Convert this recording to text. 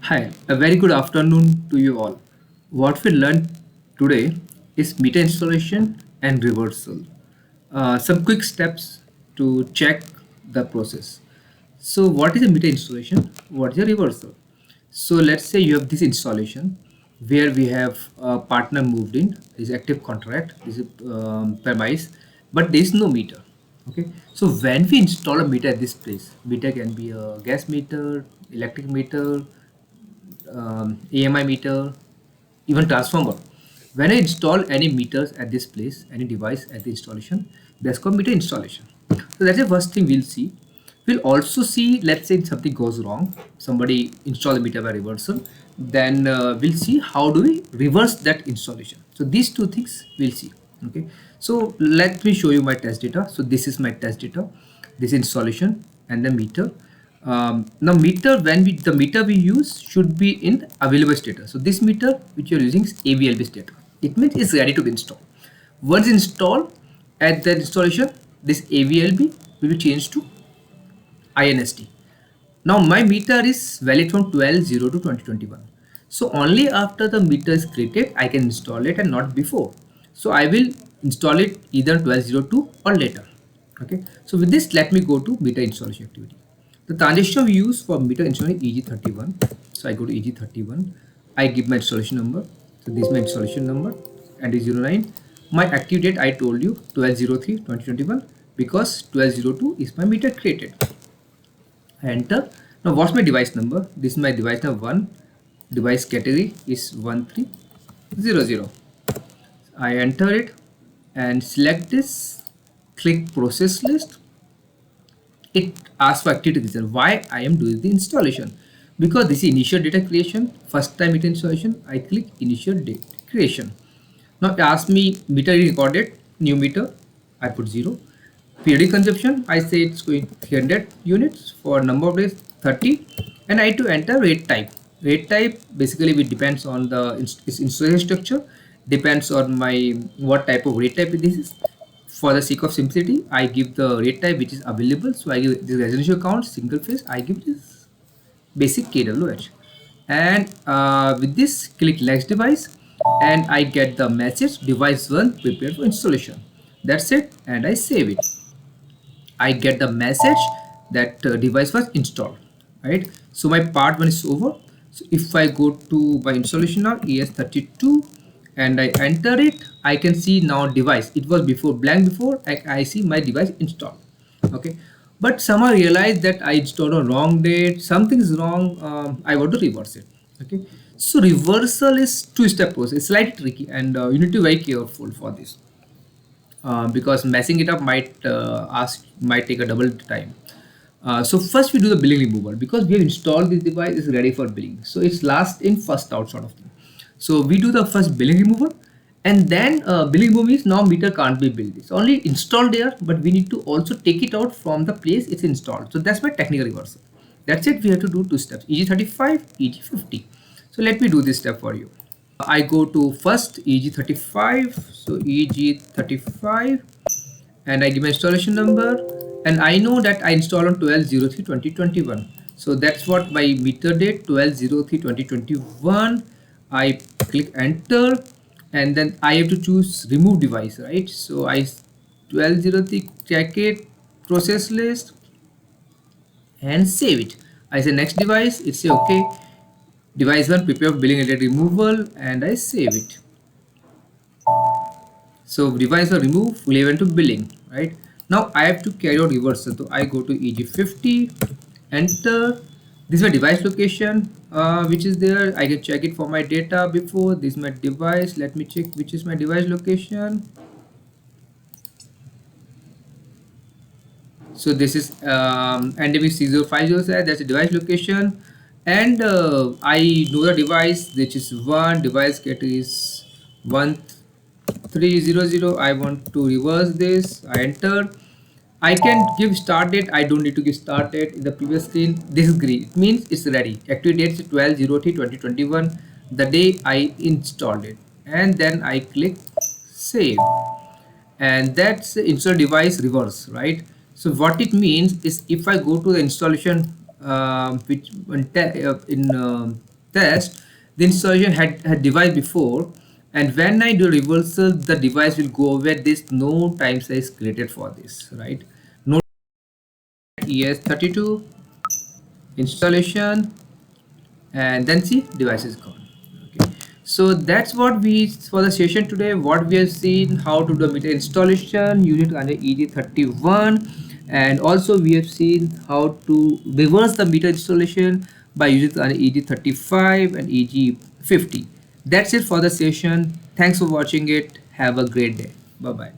Hi, a very good afternoon to you all. What we learned today is meter installation and reversal. Some quick steps to check the process. So, what is a meter installation? What is a reversal? So, let's say you have this installation where we have a partner moved in, is active contract, this is premise, but there is no meter. Okay, so when we install a meter at this place, meter can be a gas meter, electric meter, AMI meter, even transformer. When I install any meters at this place, any device at the installation, that's called meter installation. So that's the first thing we'll see. We'll also see, let's say something goes wrong, somebody install the meter by reversal, then we'll see how do we reverse that installation. So these two things we'll see. Okay, so let me show you my test data. So this is my test data, this installation and the meter. Now meter, when we the meter we use should be in available status. So this meter which you're using is AVLB status. It means it's ready to be installed. Once installed, at the installation, this AVLB will be changed to INST. Now my meter is valid from 12/0 to 2021. So only after the meter is created I can install it and not before. So I will install it either 12/02 or later. Okay. So with this, let me go to meter installation activity. The transaction we use for meter installation is EG31. So I go to EG31. I give my installation number. So this is my installation number and is 09. My active date I told you 12/03/2021 because 12/02 is my meter created. I enter. Now what's my device number? This is my device number 1. Device category is 1300. I enter it and select this, click process list. It asks for activity reason why I am doing the installation, because this is initial data creation, first time meter installation. I click initial data creation. Now it asks me meter recorded, new meter, I put 0. Periodic consumption, I say it's going 300 units. For number of days 30, and I have to enter rate type. Rate type basically it depends on the installation structure, depends on my what type of rate type this is. For the sake of simplicity, I give the rate type which is available. So I give this residential count single phase, I give this basic KWH, and with this click next device and I get the message device 1 prepared for installation. That's it, and I save it. I get the message that device was installed, right? So my part 1 is over. So if I go to my installation now, ES32, and I enter it, I can see now device, it was before blank before. I see my device installed. Okay, but somehow I realized that I installed on wrong date, something is wrong. I want to reverse it. Okay, so reversal is two-step process. It's slightly tricky, and you need to be very careful for this, because messing it up might take a double time. So first we do the billing removal, because we have installed this device is ready for billing. So it's last in first out sort of thing. So we do the first billing removal, and then billing removal means now meter can't be billed. It's only installed there, but we need to also take it out from the place it's installed. So that's my technical reversal. That's it. We have to do two steps: EG35, EG50. So let me do this step for you. I go to first EG35. So EG35, and I give my installation number, and I know that I installed on 12/03/2021. So that's what my meter date, 12/03/2021. I click enter, and then I have to choose remove device, right? So I 12/03 check it, process list, and save it. I say next device, it say okay, device 1 prepare billing related removal, and I save it. So device are removed, fully went to billing, right? Now I have to carry out reversal. So I go to EG50, enter. This is my device location, which is there. I can check it for my data before. This is my device. Let me check which is my device location. So this is endemic C0507. That's the device location, and I know the device, which is one device category is 1300. I want to reverse this. I enter. I can give start date. I don't need to give start date in the previous screen. This is green. It means it's ready. Active date is 12/03/2021, the day I installed it, and then I click save, and that's the install device reverse, right? So what it means is if I go to the installation, which in test, the installation had device before, and when I do reversal, the device will go away. There's no time size created for this, right? No ES32 installation, and then see device is gone. Okay, so that's what we for the session today. What we have seen, how to do meter installation unit under EG31, and also we have seen how to reverse the meter installation by using under EG35 and EG50. That's it for the session. Thanks for watching it. Have a great day. Bye bye.